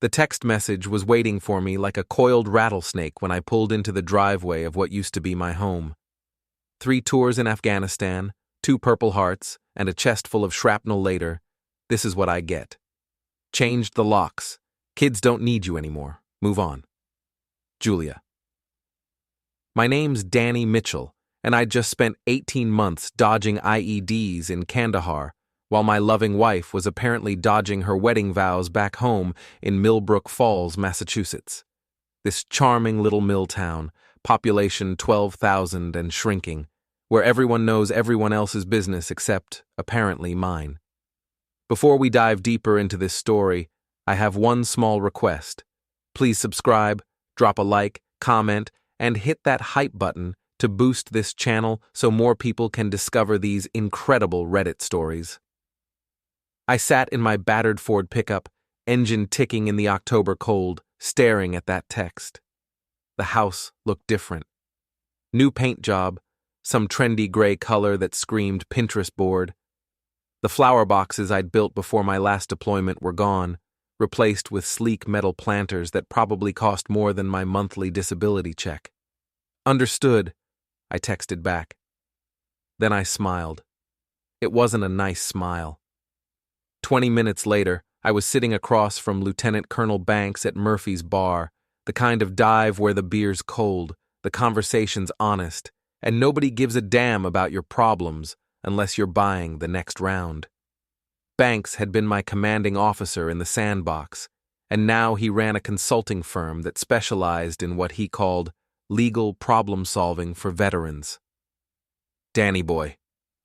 The text message was waiting for me like a coiled rattlesnake when I pulled into the driveway of what used to be my home. 3 tours in Afghanistan, 2 Purple Hearts, and a chest full of shrapnel later, this is what I get. Changed the locks. Kids don't need you anymore. Move on. Julia. My name's Danny Mitchell, and I'd just spent 18 months dodging IEDs in Kandahar, while my loving wife was apparently dodging her wedding vows back home in Millbrook Falls, Massachusetts. This charming little mill town, population 12,000 and shrinking, where everyone knows everyone else's business except, apparently, mine. Before we dive deeper into this story, I have one small request. Please subscribe, drop a like, comment, and hit that hype button to boost this channel so more people can discover these incredible Reddit stories. I sat in my battered Ford pickup, engine ticking in the October cold, staring at that text. The house looked different. New paint job, some trendy gray color that screamed Pinterest board. The flower boxes I'd built before my last deployment were gone, replaced with sleek metal planters that probably cost more than my monthly disability check. Understood, I texted back. Then I smiled. It wasn't a nice smile. 20 minutes later, I was sitting across from Lieutenant Colonel Banks at Murphy's Bar, the kind of dive where the beer's cold, the conversation's honest, and nobody gives a damn about your problems unless you're buying the next round. Banks had been my commanding officer in the sandbox, and now he ran a consulting firm that specialized in what he called legal problem-solving for veterans. "Danny boy,"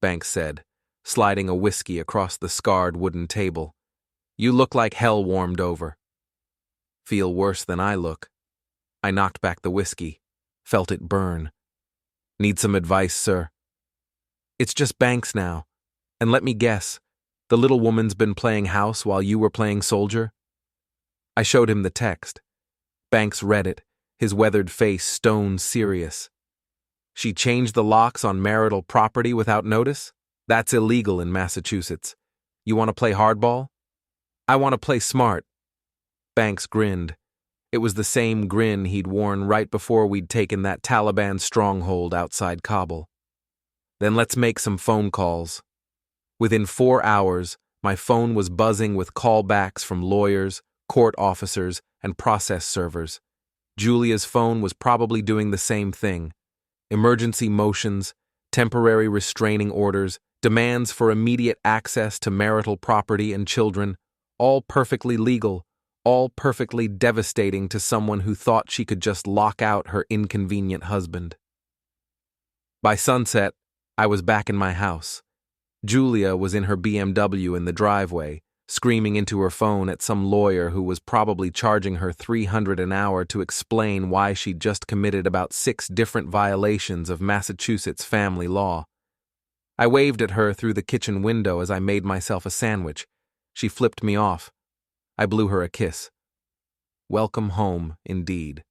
Banks said, sliding a whiskey across the scarred wooden table. "You look like hell warmed over." "Feel worse than I look." I knocked back the whiskey, felt it burn. "Need some advice, sir?" "It's just Banks now. And let me guess, the little woman's been playing house while you were playing soldier?" I showed him the text. Banks read it, his weathered face stone serious. "She changed the locks on marital property without notice? That's illegal in Massachusetts. You want to play hardball?" "I want to play smart." Banks grinned. It was the same grin he'd worn right before we'd taken that Taliban stronghold outside Kabul. "Then let's make some phone calls." Within 4 hours, my phone was buzzing with callbacks from lawyers, court officers, and process servers. Julia's phone was probably doing the same thing. Emergency motions, temporary restraining orders, demands for immediate access to marital property and children, all perfectly legal, all perfectly devastating to someone who thought she could just lock out her inconvenient husband. By sunset, I was back in my house. Julia was in her BMW in the driveway, screaming into her phone at some lawyer who was probably charging her $300 an hour to explain why she'd just committed about 6 different violations of Massachusetts family law. I waved at her through the kitchen window as I made myself a sandwich. She flipped me off. I blew her a kiss. Welcome home, indeed.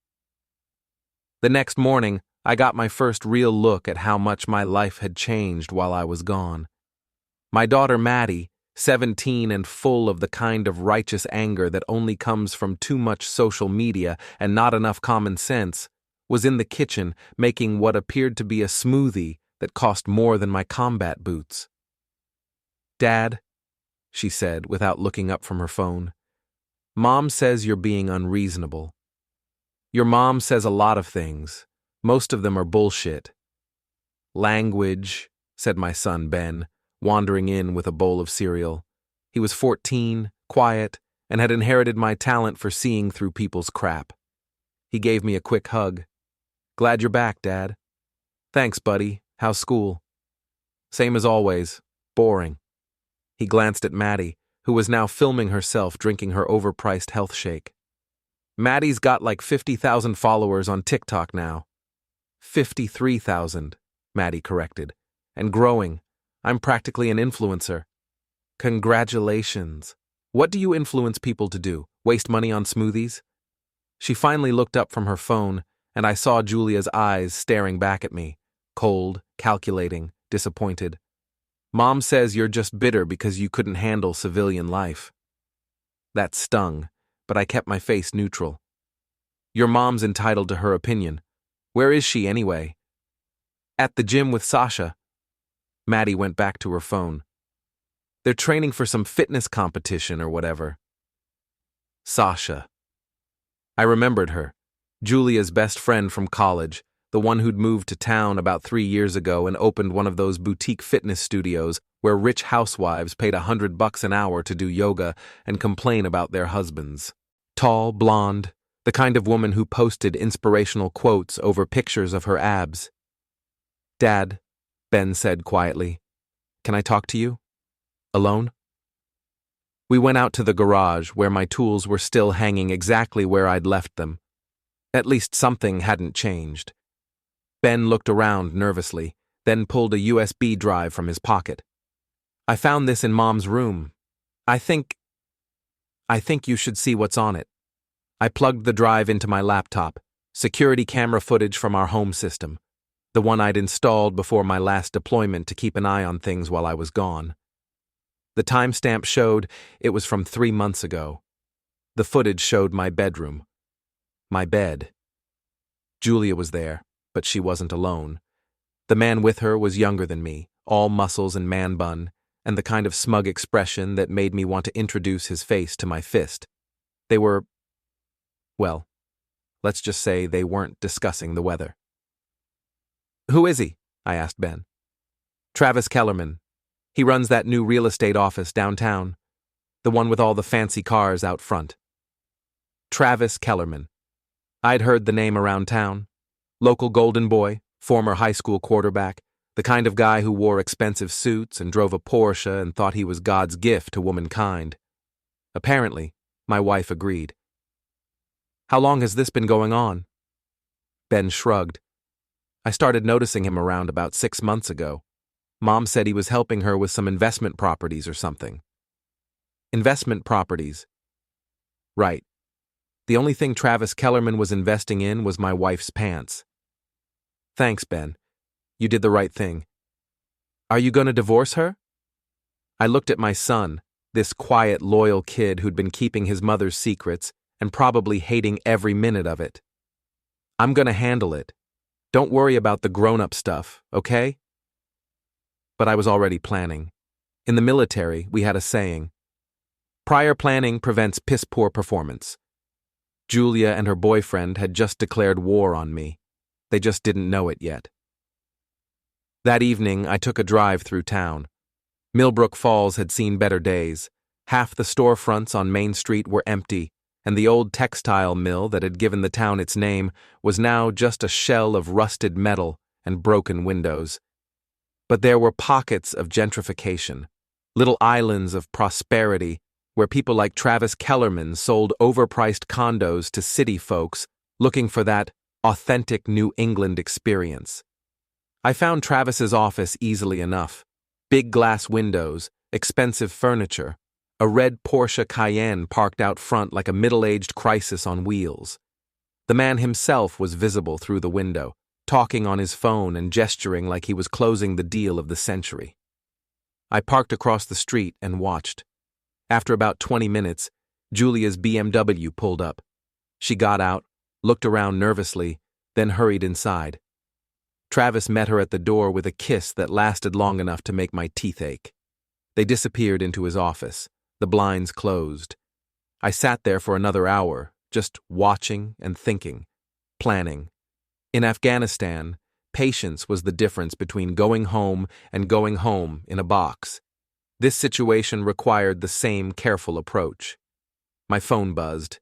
The next morning, I got my first real look at how much my life had changed while I was gone. My daughter Maddie, 17 and full of the kind of righteous anger that only comes from too much social media and not enough common sense, was in the kitchen making what appeared to be a smoothie that cost more than my combat boots. "Dad," she said without looking up from her phone, "Mom says you're being unreasonable." "Your mom says a lot of things. Most of them are bullshit." "Language," said my son Ben, wandering in with a bowl of cereal. He was 14, quiet, and had inherited my talent for seeing through people's crap. He gave me a quick hug. "Glad you're back, Dad." "Thanks, buddy. How's school?" "Same as always. Boring." He glanced at Maddie, who was now filming herself drinking her overpriced health shake. "Maddie's got like 50,000 followers on TikTok now." 53,000, Maddie corrected. "And growing. I'm practically an influencer." "Congratulations. What do you influence people to do? Waste money on smoothies?" She finally looked up from her phone, and I saw Julia's eyes staring back at me, cold, calculating, disappointed. "Mom says you're just bitter because you couldn't handle civilian life." That stung, but I kept my face neutral. Your mom's entitled to her opinion. Where is she anyway? At the gym with Sasha. Maddie went back to her phone. They're training for some fitness competition or whatever. Sasha. I remembered her. Julia's best friend from college, the one who'd moved to town about 3 years ago and opened one of those boutique fitness studios where rich housewives paid $100 an hour to do yoga and complain about their husbands. Tall, blonde, the kind of woman who posted inspirational quotes over pictures of her abs. Dad, Ben said quietly, can I talk to you? Alone? We went out to the garage where my tools were still hanging exactly where I'd left them. At least something hadn't changed. Ben looked around nervously, then pulled a USB drive from his pocket. I found this in Mom's room. I think you should see what's on it. I plugged the drive into my laptop, security camera footage from our home system, the one I'd installed before my last deployment to keep an eye on things while I was gone. The timestamp showed it was from 3 months ago. The footage showed my bedroom. My bed. Julia was there, but she wasn't alone. The man with her was younger than me, all muscles and man bun, and the kind of smug expression that made me want to introduce his face to my fist. They were, well, let's just say they weren't discussing the weather. Who is he? I asked Ben. Travis Kellerman. He runs that new real estate office downtown, the one with all the fancy cars out front. Travis Kellerman. I'd heard the name around town. Local golden boy, former high school quarterback, the kind of guy who wore expensive suits and drove a Porsche and thought he was God's gift to womankind. Apparently, my wife agreed. How long has this been going on? Ben shrugged. I started noticing him around about 6 months ago. Mom said he was helping her with some investment properties or something. Investment properties. Right. The only thing Travis Kellerman was investing in was my wife's pants. Thanks, Ben. You did the right thing. Are you going to divorce her? I looked at my son, this quiet, loyal kid who'd been keeping his mother's secrets and probably hating every minute of it. I'm going to handle it. Don't worry about the grown-up stuff, okay? But I was already planning. In the military, we had a saying. Prior planning prevents piss-poor performance. Julia and her boyfriend had just declared war on me. They just didn't know it yet. That evening, I took a drive through town. Millbrook Falls had seen better days. Half the storefronts on Main Street were empty, and the old textile mill that had given the town its name was now just a shell of rusted metal and broken windows. But there were pockets of gentrification, little islands of prosperity where people like Travis Kellerman sold overpriced condos to city folks looking for that authentic New England experience. I found Travis's office easily enough. Big glass windows, expensive furniture, a red Porsche Cayenne parked out front like a middle-aged crisis on wheels. The man himself was visible through the window, talking on his phone and gesturing like he was closing the deal of the century. I parked across the street and watched. After about 20 minutes, Julia's BMW pulled up. She got out, looked around nervously, then hurried inside. Travis met her at the door with a kiss that lasted long enough to make my teeth ache. They disappeared into his office, the blinds closed. I sat there for another hour, just watching and thinking, planning. In Afghanistan, patience was the difference between going home and going home in a box. This situation required the same careful approach. My phone buzzed.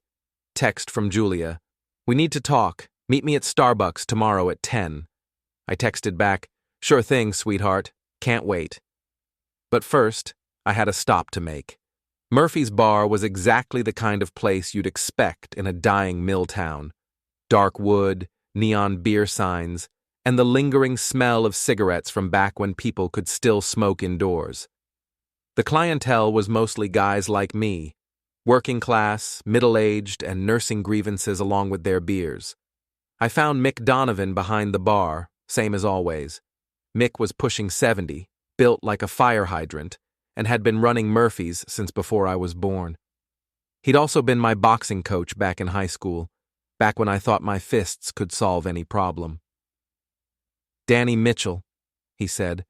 Text from Julia. We need to talk. Meet me at Starbucks tomorrow at 10. I texted back, sure thing, sweetheart. Can't wait. But first, I had a stop to make. Murphy's Bar was exactly the kind of place you'd expect in a dying mill town. Dark wood, neon beer signs, and the lingering smell of cigarettes from back when people could still smoke indoors. The clientele was mostly guys like me, working class, middle-aged, and nursing grievances along with their beers. I found Mick Donovan behind the bar, same as always. Mick was pushing 70, built like a fire hydrant, and had been running Murphy's since before I was born. He'd also been my boxing coach back in high school, back when I thought my fists could solve any problem. "Danny Mitchell," he said,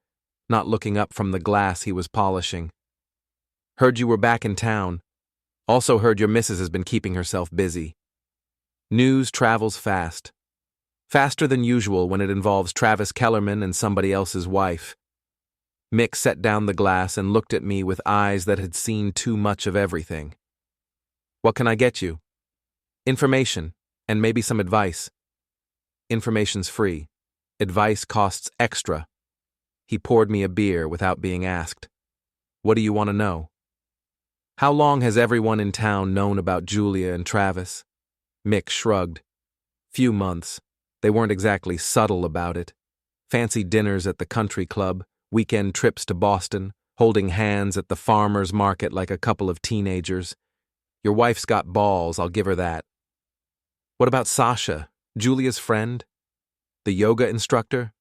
not looking up from the glass he was polishing. "Heard you were back in town. Also heard your missus has been keeping herself busy." News travels fast. Faster than usual when it involves Travis Kellerman and somebody else's wife. Mick set down the glass and looked at me with eyes that had seen too much of everything. "What can I get you?" "Information, and maybe some advice." "Information's free. Advice costs extra." He poured me a beer without being asked. "What do you want to know?" "How long has everyone in town known about Julia and Travis?" Mick shrugged. "Few months. They weren't exactly subtle about it. Fancy dinners at the country club, weekend trips to Boston, holding hands at the farmer's market like a couple of teenagers. Your wife's got balls, I'll give her that." "What about Sasha, Julia's friend? The yoga instructor?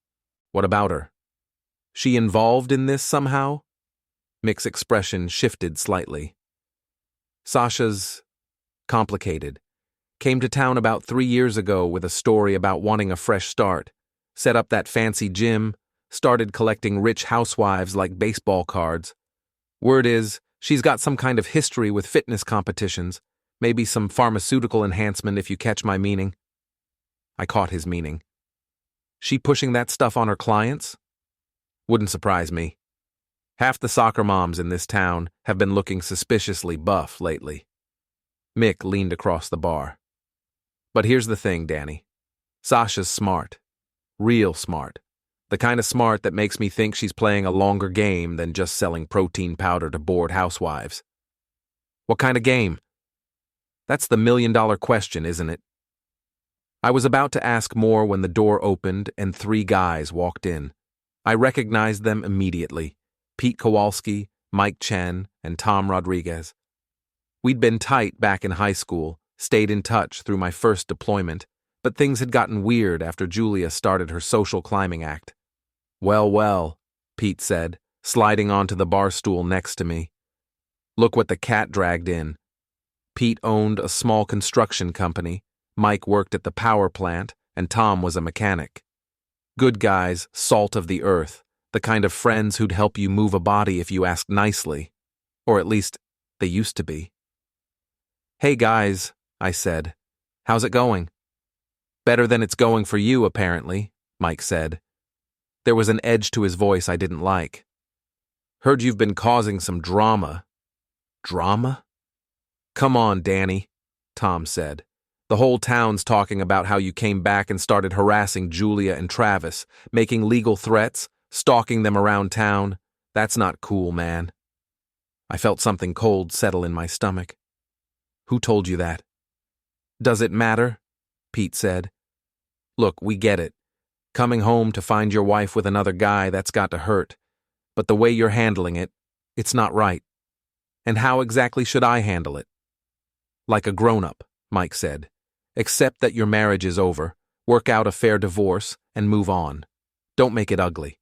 What about her? She involved in this somehow?" Mick's expression shifted slightly. "Sasha's complicated. Came to town about 3 years ago with a story about wanting a fresh start. Set up that fancy gym, started collecting rich housewives like baseball cards. Word is, she's got some kind of history with fitness competitions, maybe some pharmaceutical enhancement if you catch my meaning." I caught his meaning. "She pushing that stuff on her clients?" "Wouldn't surprise me. Half the soccer moms in this town have been looking suspiciously buff lately." Mick leaned across the bar. "But here's the thing, Danny. Sasha's smart. Real smart. The kind of smart that makes me think she's playing a longer game than just selling protein powder to bored housewives." "What kind of game?" "That's the million-dollar question, isn't it?" I was about to ask more when the door opened and 3 guys walked in. I recognized them immediately: Pete Kowalski, Mike Chen, and Tom Rodriguez. We'd been tight back in high school, stayed in touch through my first deployment, but things had gotten weird after Julia started her social climbing act. "Well, well," Pete said, sliding onto the bar stool next to me. "Look what the cat dragged in." Pete owned a small construction company, Mike worked at the power plant, and Tom was a mechanic. Good guys, salt of the earth, the kind of friends who'd help you move a body if you asked nicely. Or at least, they used to be. "Hey guys," I said. "How's it going?" "Better than it's going for you, apparently," Mike said. There was an edge to his voice I didn't like. "Heard you've been causing some drama." "Drama?" "Come on, Danny," Tom said. "The whole town's talking about how you came back and started harassing Julia and Travis, making legal threats, stalking them around town. That's not cool, man." I felt something cold settle in my stomach. "Who told you that?" "Does it matter?" Pete said. "Look, we get it. Coming home to find your wife with another guy, that's got to hurt. But the way you're handling it, it's not right. And how exactly should I handle it?" "Like a grown-up," Mike said. "Accept that your marriage is over, work out a fair divorce, and move on. Don't make it ugly."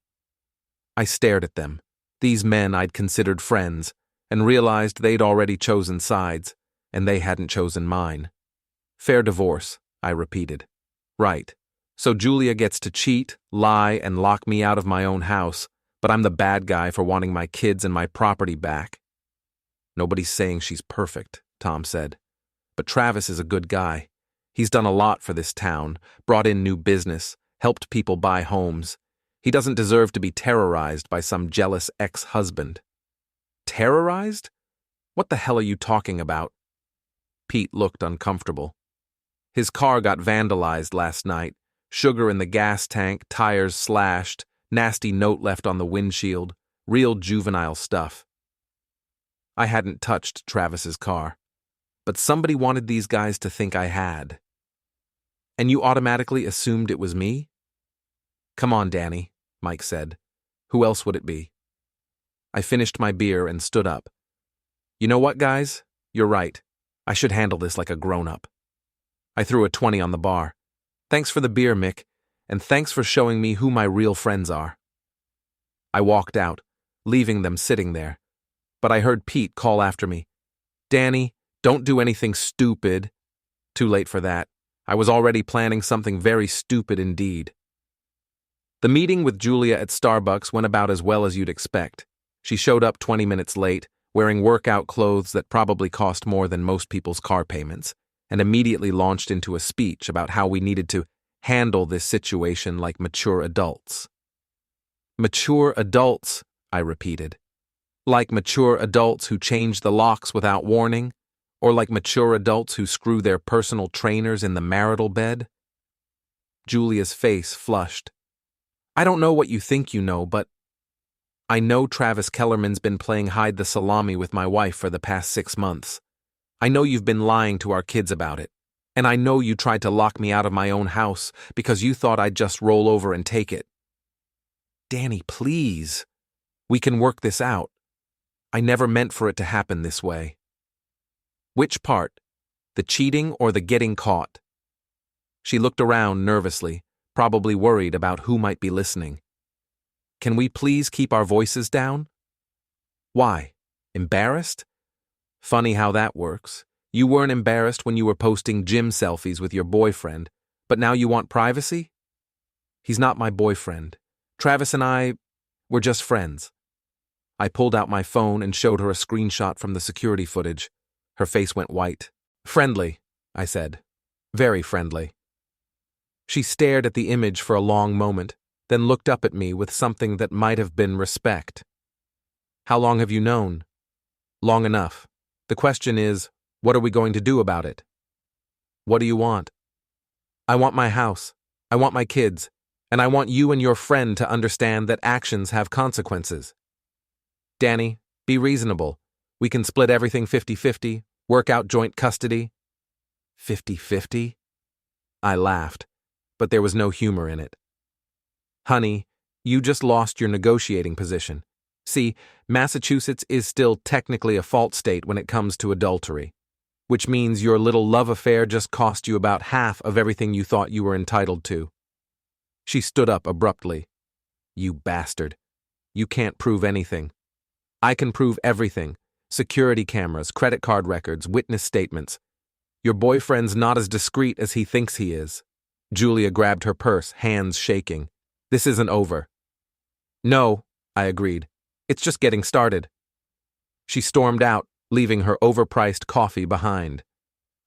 I stared at them, these men I'd considered friends, and realized they'd already chosen sides, and they hadn't chosen mine. "Fair divorce," I repeated. "Right. So Julia gets to cheat, lie, and lock me out of my own house, but I'm the bad guy for wanting my kids and my property back." "Nobody's saying she's perfect," Tom said. "But Travis is a good guy. He's done a lot for this town, brought in new business, helped people buy homes. He doesn't deserve to be terrorized by some jealous ex-husband." "Terrorized? What the hell are you talking about?" Pete looked uncomfortable. "His car got vandalized last night. Sugar in the gas tank, tires slashed, nasty note left on the windshield. Real juvenile stuff." I hadn't touched Travis's car, but somebody wanted these guys to think I had. "And you automatically assumed it was me?" "Come on, Danny," Mike said. "Who else would it be?" I finished my beer and stood up. "You know what, guys? You're right. I should handle this like a grown-up." I threw a 20 on the bar. "Thanks for the beer, Mick, and thanks for showing me who my real friends are." I walked out, leaving them sitting there, but I heard Pete call after me, "Danny, Don't do anything stupid. Too late for that. I was already planning something very stupid indeed. The meeting with Julia at Starbucks went about as well as you'd expect. She showed up 20 minutes late, wearing workout clothes that probably cost more than most people's car payments, and immediately launched into a speech about how we needed to handle this situation like mature adults. Mature adults, I repeated. Like mature adults who change the locks without warning? Or like mature adults who screw their personal trainers in the marital bed? Julia's face flushed. I don't know what you think you know, but I know Travis Kellerman's been playing hide the salami with my wife for the past 6 months. I know you've been lying to our kids about it. And I know you tried to lock me out of my own house because you thought I'd just roll over and take it. Danny, please. We can work this out. I never meant for it to happen this way. Which part? The cheating or the getting caught? She looked around nervously, probably worried about who might be listening. Can we please keep our voices down? Why? Embarrassed? Funny how that works. You weren't embarrassed when you were posting gym selfies with your boyfriend, but now you want privacy? He's not my boyfriend. Travis and I, we're just friends. I pulled out my phone and showed her a screenshot from the security footage. Her face went white. Friendly, I said. Very friendly. She stared at the image for a long moment, then looked up at me with something that might have been respect. How long have you known? Long enough. The question is, what are we going to do about it? What do you want? I want my house. I want my kids. And I want you and your friend to understand that actions have consequences. Danny, be reasonable. We can split everything 50-50, work out joint custody. 50-50? I laughed, but there was no humor in it. Honey, you just lost your negotiating position. See, Massachusetts is still technically a fault state when it comes to adultery, which means your little love affair just cost you about half of everything you thought you were entitled to. She stood up abruptly. You bastard. You can't prove anything. I can prove everything. Security cameras, credit card records, witness statements. Your boyfriend's not as discreet as he thinks he is. Julia grabbed her purse, hands shaking. This isn't over. No, I agreed. It's just getting started. She stormed out, leaving her overpriced coffee behind.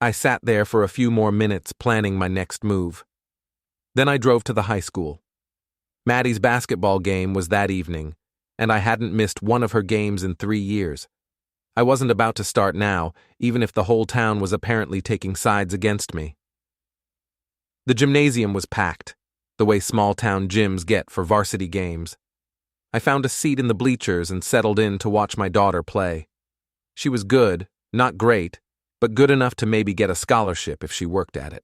I sat there for a few more minutes planning my next move. Then I drove to the high school. Maddie's basketball game was that evening, and I hadn't missed one of her games in 3 years. I wasn't about to start now, even if the whole town was apparently taking sides against me. The gymnasium was packed, the way small-town gyms get for varsity games. I found a seat in the bleachers and settled in to watch my daughter play. She was good, not great, but good enough to maybe get a scholarship if she worked at it.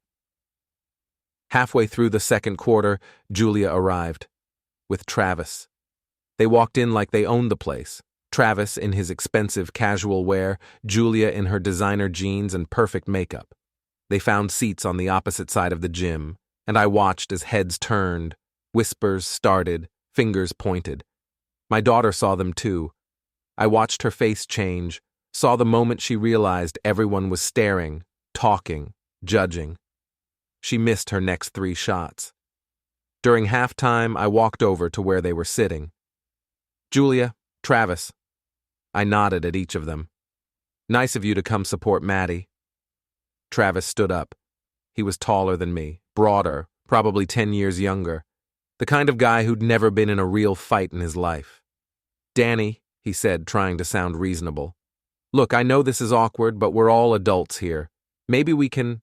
Halfway through the second quarter, Julia arrived, with Travis. They walked in like they owned the place. Travis in his expensive casual wear, Julia in her designer jeans and perfect makeup. They found seats on the opposite side of the gym, and I watched as heads turned, whispers started, fingers pointed. My daughter saw them too. I watched her face change, saw the moment she realized everyone was staring, talking, judging. She missed her next 3 shots. During halftime, I walked over to where they were sitting. Julia, Travis. I nodded at each of them. Nice of you to come support Maddie. Travis stood up. He was taller than me, broader, probably 10 years younger. The kind of guy who'd never been in a real fight in his life. Danny, he said, trying to sound reasonable. Look, I know this is awkward, but we're all adults here. Maybe we can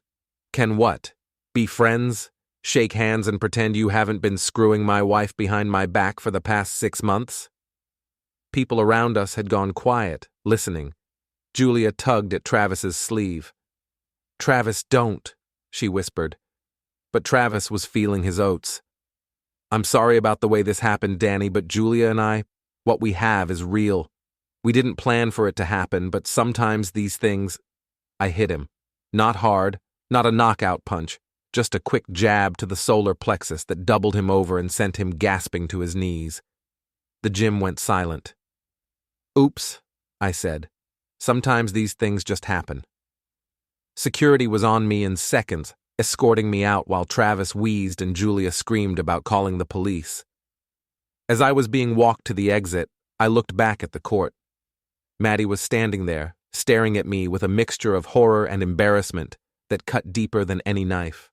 what? Be friends? Shake hands and pretend you haven't been screwing my wife behind my back for the past 6 months? People around us had gone quiet, listening. Julia tugged at Travis's sleeve. Travis, don't, she whispered. But Travis was feeling his oats. I'm sorry about the way this happened, Danny, but Julia and I, what we have is real. We didn't plan for it to happen, but sometimes these things... I hit him. Not hard, not a knockout punch, just a quick jab to the solar plexus that doubled him over and sent him gasping to his knees. The gym went silent. Oops, I said. Sometimes these things just happen. Security was on me in seconds, escorting me out while Travis wheezed and Julia screamed about calling the police. As I was being walked to the exit, I looked back at the court. Maddie was standing there, staring at me with a mixture of horror and embarrassment that cut deeper than any knife.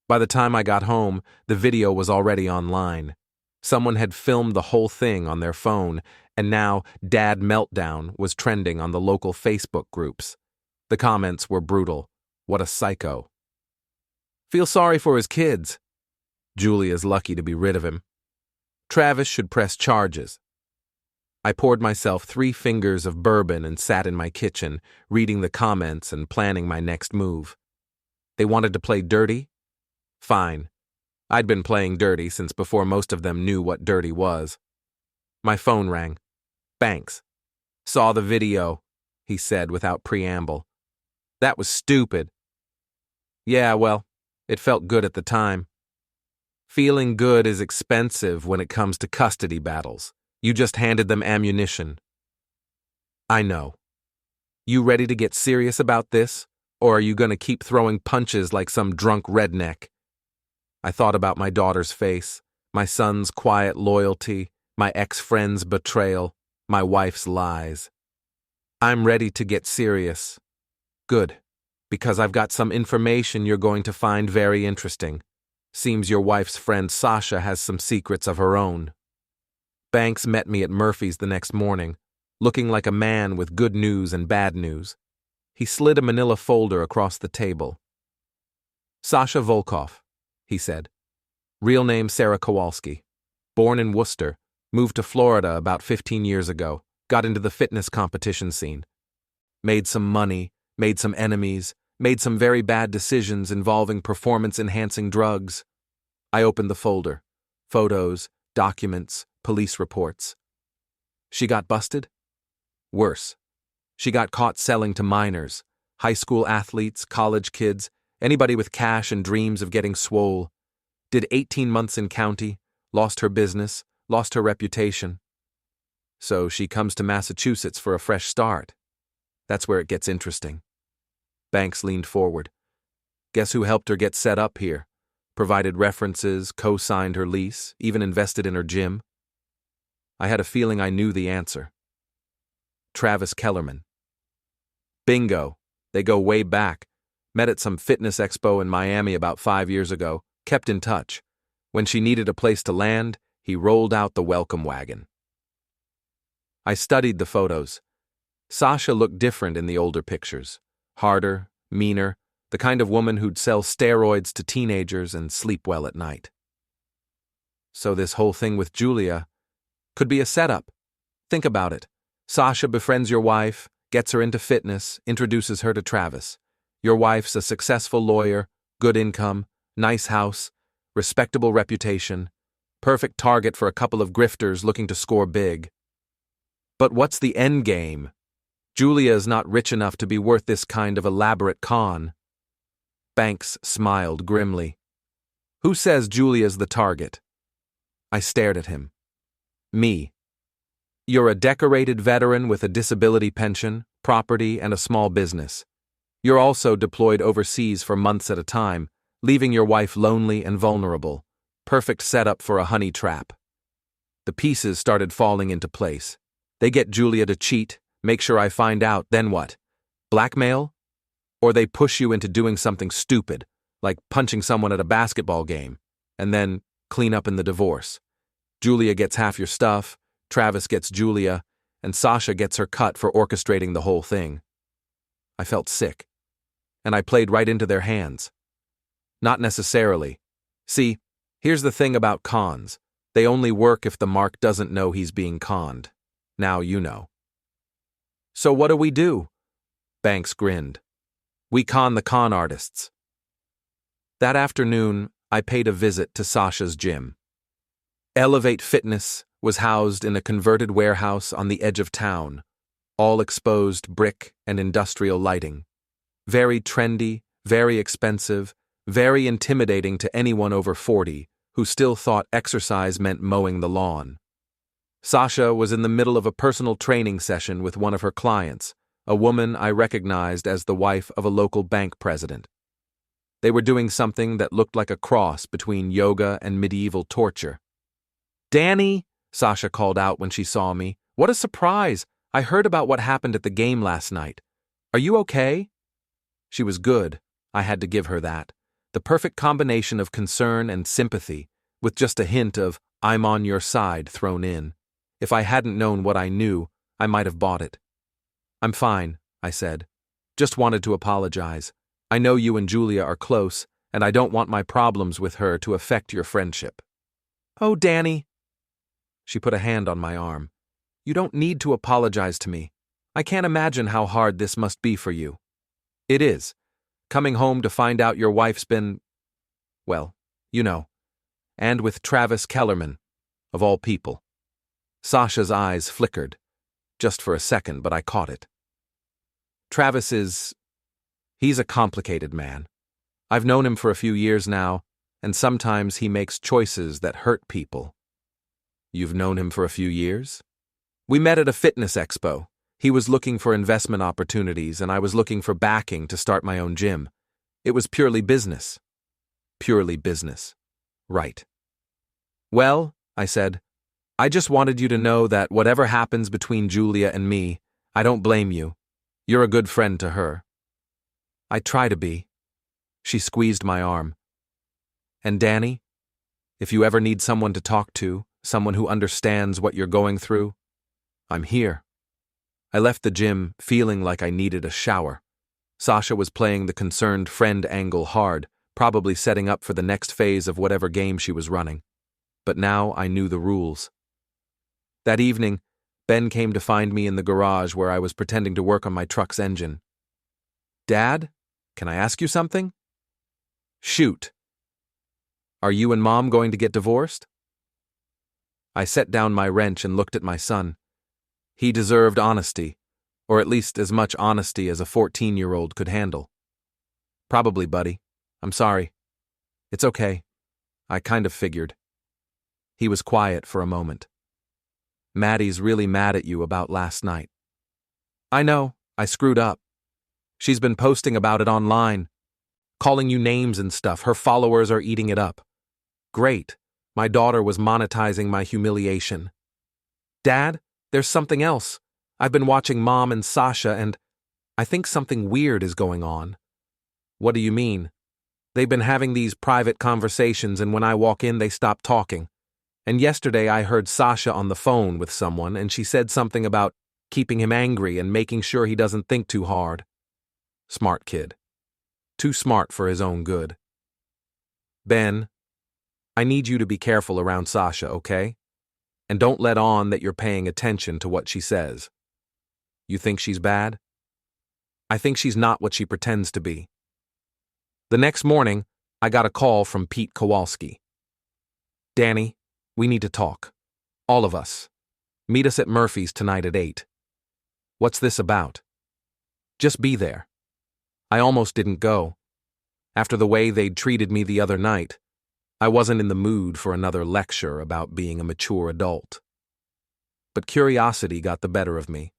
By the time I got home, the video was already online. Someone had filmed the whole thing on their phone, and now Dad Meltdown was trending on the local Facebook groups. The comments were brutal. What a psycho. Feel sorry for his kids. Julia's lucky to be rid of him. Travis should press charges. I poured myself 3 fingers of bourbon and sat in my kitchen, reading the comments and planning my next move. They wanted to play dirty? Fine. I'd been playing dirty since before most of them knew what dirty was. My phone rang. Banks. Saw the video, he said without preamble. That was stupid. Yeah, well, it felt good at the time. Feeling good is expensive when it comes to custody battles. You just handed them ammunition. I know. You ready to get serious about this, or are you going to keep throwing punches like some drunk redneck? I thought about my daughter's face, my son's quiet loyalty, my ex-friend's betrayal, my wife's lies. I'm ready to get serious. Good, because I've got some information you're going to find very interesting. Seems your wife's friend Sasha has some secrets of her own. Banks met me at Murphy's the next morning, looking like a man with good news and bad news. He slid a manila folder across the table. Sasha Volkov, he said. Real name Sarah Kowalski. Born in Worcester, moved to Florida about 15 years ago, got into the fitness competition scene. Made some money, made some enemies, made some very bad decisions involving performance-enhancing drugs. I opened the folder. Photos, documents, police reports. She got busted? Worse. She got caught selling to minors, high school athletes, college kids, anybody with cash and dreams of getting swole. Did 18 months in county, lost her business, lost her reputation. So she comes to Massachusetts for a fresh start. That's where it gets interesting. Banks leaned forward. Guess who helped her get set up here? Provided references, co-signed her lease, even invested in her gym? I had a feeling I knew the answer. Travis Kellerman. Bingo. They go way back. Met at some fitness expo in Miami about 5 years ago. Kept in touch. When she needed a place to land, he rolled out the welcome wagon. I studied the photos. Sasha looked different in the older pictures. Harder, meaner, the kind of woman who'd sell steroids to teenagers and sleep well at night. So this whole thing with Julia could be a setup. Think about it. Sasha befriends your wife, gets her into fitness, introduces her to Travis. Your wife's a successful lawyer, good income, nice house, respectable reputation, perfect target for a couple of grifters looking to score big. But what's the end game? Julia is not rich enough to be worth this kind of elaborate con. Banks smiled grimly. Who says Julia's the target? I stared at him. Me. You're a decorated veteran with a disability pension, property, and a small business. You're also deployed overseas for months at a time, leaving your wife lonely and vulnerable. Perfect setup for a honey trap. The pieces started falling into place. They get Julia to cheat, make sure I find out, then what? Blackmail? Or they push you into doing something stupid, like punching someone at a basketball game, and then clean up in the divorce. Julia gets half your stuff, Travis gets Julia, and Sasha gets her cut for orchestrating the whole thing. I felt sick, and I played right into their hands. Not necessarily. See, here's the thing about cons. They only work if the mark doesn't know he's being conned. Now you know. So what do? Banks grinned. We con the con artists. That afternoon, I paid a visit to Sasha's gym. Elevate Fitness was housed in a converted warehouse on the edge of town, all exposed brick and industrial lighting. Very trendy, very expensive, very intimidating to anyone over 40 who still thought exercise meant mowing the lawn. Sasha was in the middle of a personal training session with one of her clients, a woman I recognized as the wife of a local bank president. They were doing something that looked like a cross between yoga and medieval torture. "Danny," Sasha called out when she saw me. "What a surprise! I heard about what happened at the game last night. Are you okay?" She was good, I had to give her that. The perfect combination of concern and sympathy, with just a hint of "I'm on your side" thrown in. If I hadn't known what I knew, I might have bought it. "I'm fine," I said. "Just wanted to apologize. I know you and Julia are close, and I don't want my problems with her to affect your friendship." "Oh, Danny." She put a hand on my arm. "You don't need to apologize to me. I can't imagine how hard this must be for you." "It is. Coming home to find out your wife's been, well, you know, and with Travis Kellerman, of all people." Sasha's eyes flickered, just for a second, but I caught it. "Travis he's a complicated man. I've known him for a few years now, and sometimes he makes choices that hurt people." "You've known him for a few years?" "We met at a fitness expo. He was looking for investment opportunities, and I was looking for backing to start my own gym. It was purely business." "Purely business. Right." "Well," I said, "I just wanted you to know that whatever happens between Julia and me, I don't blame you. You're a good friend to her." "I try to be." She squeezed my arm. "And Danny, if you ever need someone to talk to, someone who understands what you're going through, I'm here." I left the gym feeling like I needed a shower. Sasha was playing the concerned friend angle hard, probably setting up for the next phase of whatever game she was running. But now I knew the rules. That evening, Ben came to find me in the garage where I was pretending to work on my truck's engine. "Dad, can I ask you something?" "Shoot." "Are you and Mom going to get divorced?" I set down my wrench and looked at my son. He deserved honesty, or at least as much honesty as a 14-year-old could handle. "Probably, buddy. I'm sorry." "It's okay. I kind of figured." He was quiet for a moment. "Maddie's really mad at you about last night." "I know. I screwed up. She's been posting about it online, calling you names and stuff. Her followers are eating it up." "Great. My daughter was monetizing my humiliation." "Dad, there's something else. I've been watching Mom and Sasha, and I think something weird is going on." "What do you mean?" "They've been having these private conversations, and when I walk in, they stop talking. And yesterday I heard Sasha on the phone with someone, and she said something about keeping him angry and making sure he doesn't think too hard." Smart kid. Too smart for his own good. "Ben, I need you to be careful around Sasha, okay? And don't let on that you're paying attention to what she says." "You think she's bad?" "I think she's not what she pretends to be." The next morning, I got a call from Pete Kowalski. "Danny, we need to talk. All of us. Meet us at Murphy's tonight at 8. "What's this about?" "Just be there." I almost didn't go. After the way they'd treated me the other night, I wasn't in the mood for another lecture about being a mature adult. But curiosity got the better of me.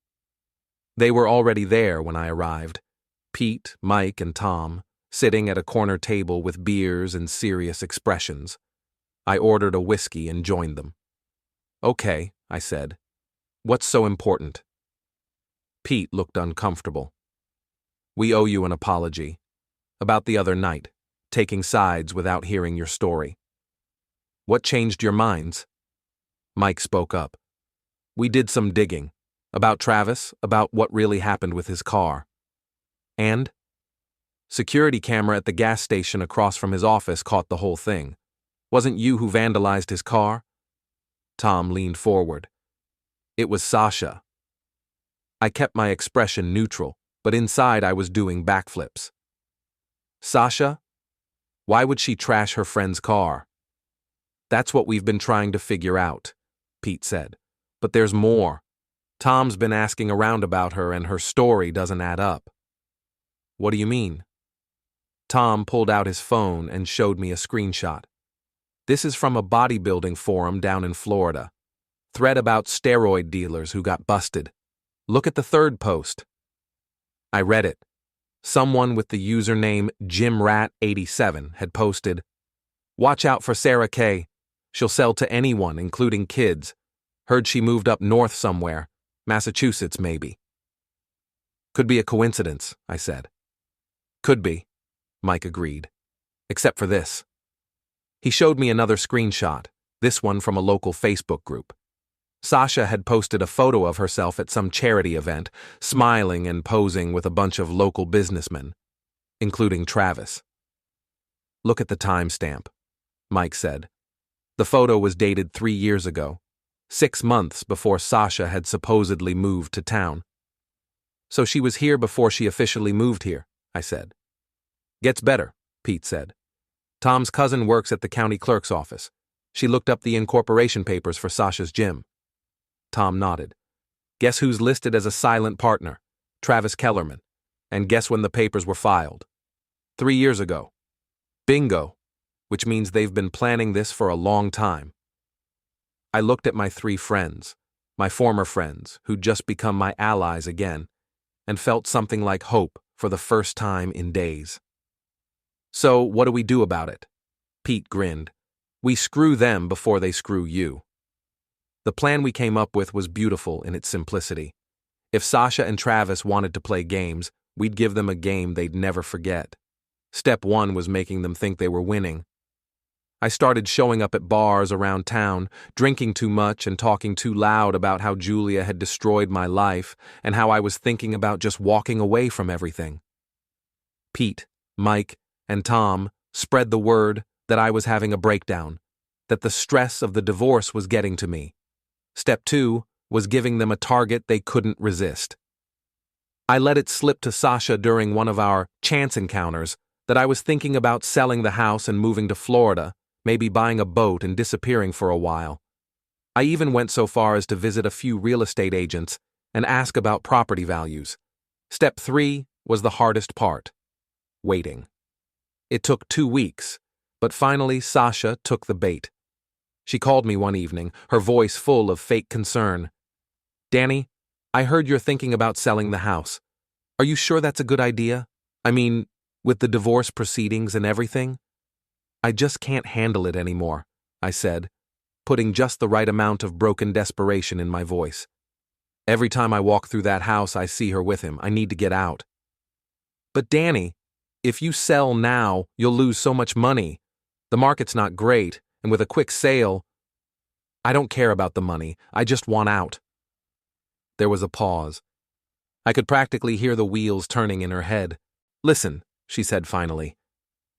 They were already there when I arrived. Pete, Mike, and Tom, sitting at a corner table with beers and serious expressions. I ordered a whiskey and joined them. "Okay," I said. "What's so important?" Pete looked uncomfortable. "We owe you an apology. About the other night, taking sides without hearing your story." "What changed your minds?" Mike spoke up. "We did some digging. About Travis, about what really happened with his car." "And?" "Security camera at the gas station across from his office caught the whole thing. Wasn't you who vandalized his car?" Tom leaned forward. "It was Sasha." I kept my expression neutral, but inside I was doing backflips. "Sasha? Why would she trash her friend's car?" "That's what we've been trying to figure out," Pete said. "But there's more. Tom's been asking around about her, and her story doesn't add up." "What do you mean?" Tom pulled out his phone and showed me a screenshot. "This is from a bodybuilding forum down in Florida. Thread about steroid dealers who got busted. Look at the third post." I read it. Someone with the username JimRat87 had posted, "Watch out for Sarah K. She'll sell to anyone, including kids. Heard she moved up north somewhere. Massachusetts, maybe." "Could be a coincidence," I said. "Could be," Mike agreed. "Except for this." He showed me another screenshot, this one from a local Facebook group. Sasha had posted a photo of herself at some charity event, smiling and posing with a bunch of local businessmen, including Travis. "Look at the timestamp," Mike said. The photo was dated 3 years ago, 6 months before Sasha had supposedly moved to town. "So she was here before she officially moved here," I said. "Gets better," Pete said. "Tom's cousin works at the county clerk's office. She looked up the incorporation papers for Sasha's gym." Tom nodded. "Guess who's listed as a silent partner? Travis Kellerman. And guess when the papers were filed? 3 years ago. Bingo, which means they've been planning this for a long time." I looked at my 3 friends, my former friends, who'd just become my allies again, and felt something like hope for the first time in days. "So, what do we do about it?" Pete grinned. "We screw them before they screw you." The plan we came up with was beautiful in its simplicity. If Sasha and Travis wanted to play games, we'd give them a game they'd never forget. Step 1 was making them think they were winning. I started showing up at bars around town, drinking too much and talking too loud about how Julia had destroyed my life and how I was thinking about just walking away from everything. Pete, Mike, and Tom spread the word that I was having a breakdown, that the stress of the divorce was getting to me. Step 2 was giving them a target they couldn't resist. I let it slip to Sasha during one of our chance encounters that I was thinking about selling the house and moving to Florida, maybe buying a boat and disappearing for a while. I even went so far as to visit a few real estate agents and ask about property values. Step 3 was the hardest part: waiting. It took 2 weeks, but finally Sasha took the bait. She called me one evening, her voice full of fake concern. "Danny, I heard you're thinking about selling the house. Are you sure that's a good idea? I mean, with the divorce proceedings and everything?" "I just can't handle it anymore," I said, putting just the right amount of broken desperation in my voice. "Every time I walk through that house, I see her with him. I need to get out." "But Danny, if you sell now, you'll lose so much money. The market's not great, and with a quick sale—" "I don't care about the money. I just want out." There was a pause. I could practically hear the wheels turning in her head. "Listen," she said finally.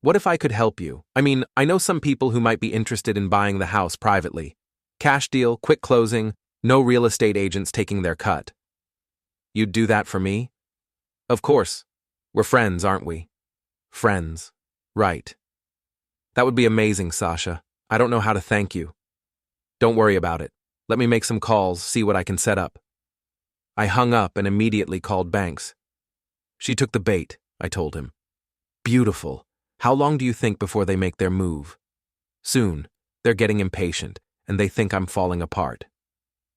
"What if I could help you? I mean, I know some people who might be interested in buying the house privately. Cash deal, quick closing, no real estate agents taking their cut." "You'd do that for me?" "Of course. We're friends, aren't we?" "Friends. Right. That would be amazing, Sasha. I don't know how to thank you." "Don't worry about it. Let me make some calls, see what I can set up." I hung up and immediately called Banks. "She took the bait," I told him. "Beautiful. How long do you think before they make their move?" "Soon. They're getting impatient, and they think I'm falling apart."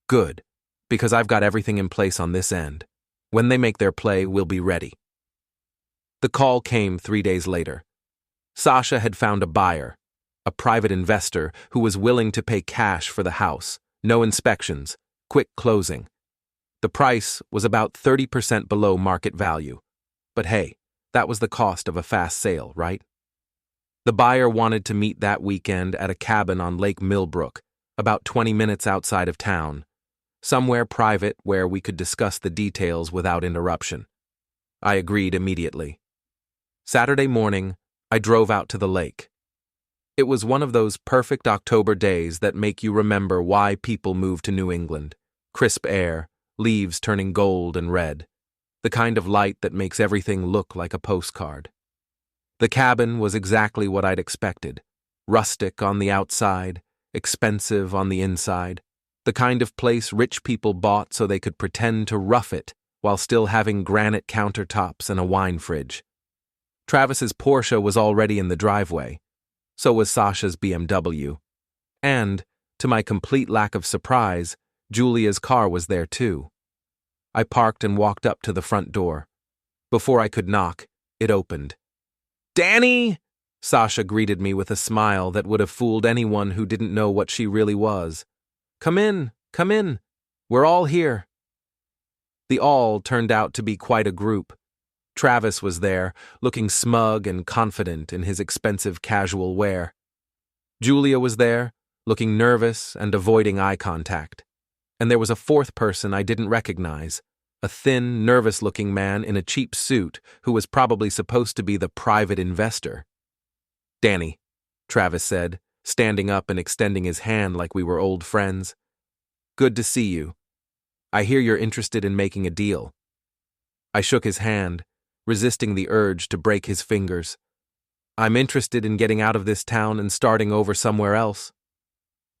"Good, because I've got everything in place on this end. When they make their play, we'll be ready." The call came 3 days later. Sasha had found a buyer, a private investor who was willing to pay cash for the house, no inspections, quick closing. The price was about 30% below market value. But hey, that was the cost of a fast sale, right? The buyer wanted to meet that weekend at a cabin on Lake Millbrook, about 20 minutes outside of town, somewhere private where we could discuss the details without interruption. I agreed immediately. Saturday morning, I drove out to the lake. It was one of those perfect October days that make you remember why people move to New England. Crisp air, leaves turning gold and red, the kind of light that makes everything look like a postcard. The cabin was exactly what I'd expected. Rustic on the outside, expensive on the inside, the kind of place rich people bought so they could pretend to rough it while still having granite countertops and a wine fridge. Travis's Porsche was already in the driveway. So was Sasha's BMW. And, to my complete lack of surprise, Julia's car was there too. I parked and walked up to the front door. Before I could knock, it opened. "Danny!" Sasha greeted me with a smile that would have fooled anyone who didn't know what she really was. Come in, come in. We're all here." The all turned out to be quite a group. Travis was there, looking smug and confident in his expensive casual wear. Julia was there, looking nervous and avoiding eye contact. And there was a fourth person I didn't recognize, a thin, nervous-looking man in a cheap suit who was probably supposed to be the private investor. "Danny," Travis said, standing up and extending his hand like we were old friends. "Good to see you. I hear you're interested in making a deal." I shook his hand, resisting the urge to break his fingers. "I'm interested in getting out of this town and starting over somewhere else."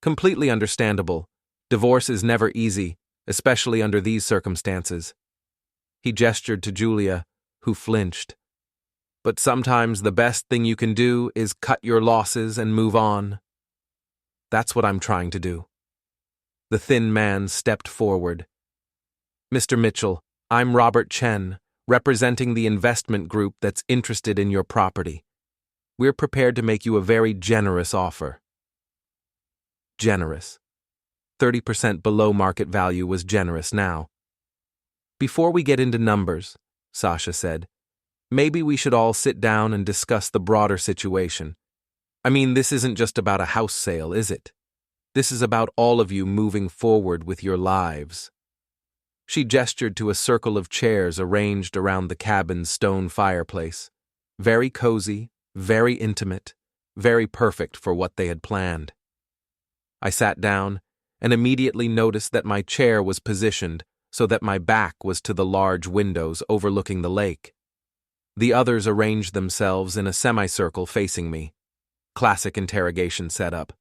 Completely understandable. Divorce is never easy, especially under these circumstances. He gestured to Julia, who flinched. "But sometimes the best thing you can do is cut your losses and move on." "That's what I'm trying to do." The thin man stepped forward. "Mr. Mitchell, I'm Robert Chen, representing the investment group that's interested in your property. We're prepared to make you a very generous offer." Generous. 30% below market value was generous now. "Before we get into numbers," Sasha said, "maybe we should all sit down and discuss the broader situation. I mean, this isn't just about a house sale, is it? This is about all of you moving forward with your lives." She gestured to a circle of chairs arranged around the cabin's stone fireplace. Very cozy, very intimate, very perfect for what they had planned. I sat down and immediately noticed that my chair was positioned so that my back was to the large windows overlooking the lake. The others arranged themselves in a semicircle facing me. Classic interrogation setup.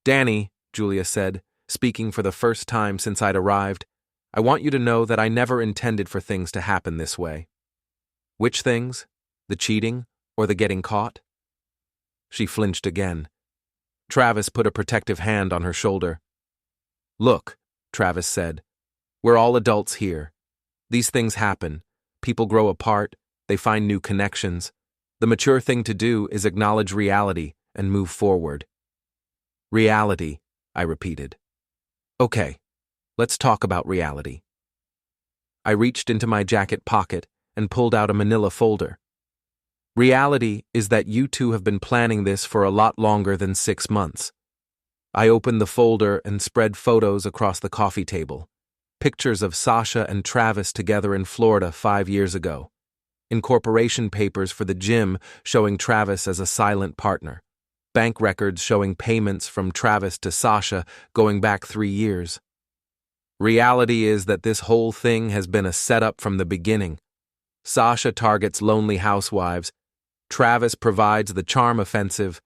"Danny," Julia said, speaking for the first time since I'd arrived, "I want you to know that I never intended for things to happen this way." "Which things? The cheating or the getting caught?" She flinched again. Travis put a protective hand on her shoulder. "Look," Travis said, "we're all adults here. These things happen. People grow apart. They find new connections. The mature thing to do is acknowledge reality and move forward." "Reality," I repeated. "Okay, let's talk about reality." I reached into my jacket pocket and pulled out a manila folder. "Reality is that you two have been planning this for a lot longer than 6 months." I opened the folder and spread photos across the coffee table. Pictures of Sasha and Travis together in Florida 5 years ago. Incorporation papers for the gym showing Travis as a silent partner. Bank records showing payments from Travis to Sasha going back 3 years. Reality is that this whole thing has been a setup from the beginning. Sasha targets lonely housewives, Travis provides the charm offensive,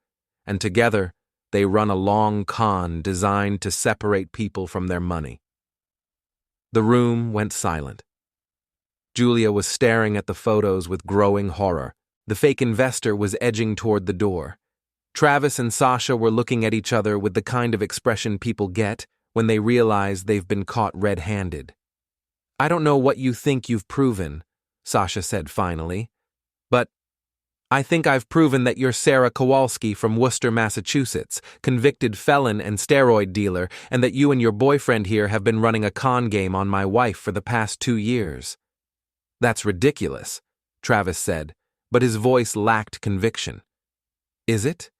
and together they run a long con designed to separate people from their money. The room went silent. Julia was staring at the photos with growing horror. The fake investor was edging toward the door. Travis and Sasha were looking at each other with the kind of expression people get when they realize they've been caught red-handed. "I don't know what you think you've proven," Sasha said finally, "but I think I've proven that you're Sarah Kowalski from Worcester, Massachusetts, convicted felon and steroid dealer, and that you and your boyfriend here have been running a con game on my wife for the past 2 years. "That's ridiculous," Travis said, but his voice lacked conviction. "Is it?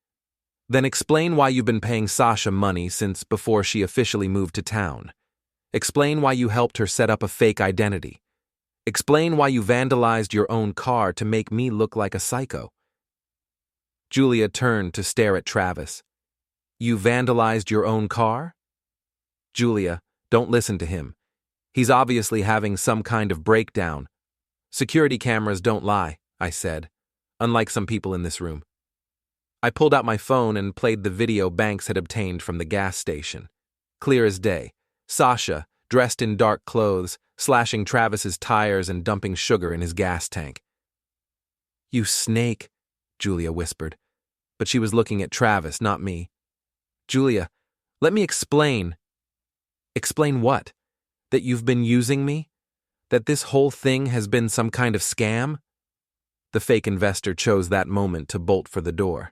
Then explain why you've been paying Sasha money since before she officially moved to town. Explain why you helped her set up a fake identity. Explain why you vandalized your own car to make me look like a psycho." Julia turned to stare at Travis. "You vandalized your own car?" "Julia, don't listen to him. He's obviously having some kind of breakdown. Security cameras don't lie," I said, unlike some people in this room. I pulled out my phone and played the video Banks had obtained from the gas station. Clear as day. Sasha, dressed in dark clothes, slashing Travis's tires and dumping sugar in his gas tank. "You snake," Julia whispered, but she was looking at Travis, not me. "Julia, let me explain." "Explain what? That you've been using me? That this whole thing has been some kind of scam? The fake investor chose that moment to bolt for the door.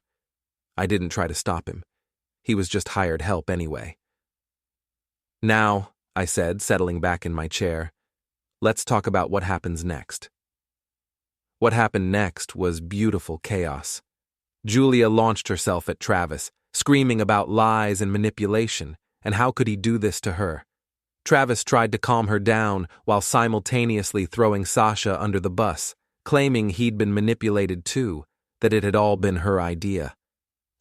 I didn't try to stop him. He was just hired help anyway. Now, I said, settling back in my chair, let's talk about what happens next. What happened next was beautiful chaos. Julia launched herself at Travis, screaming about lies and manipulation, and how could he do this to her? Travis tried to calm her down while simultaneously throwing Sasha under the bus, claiming he'd been manipulated too, that it had all been her idea.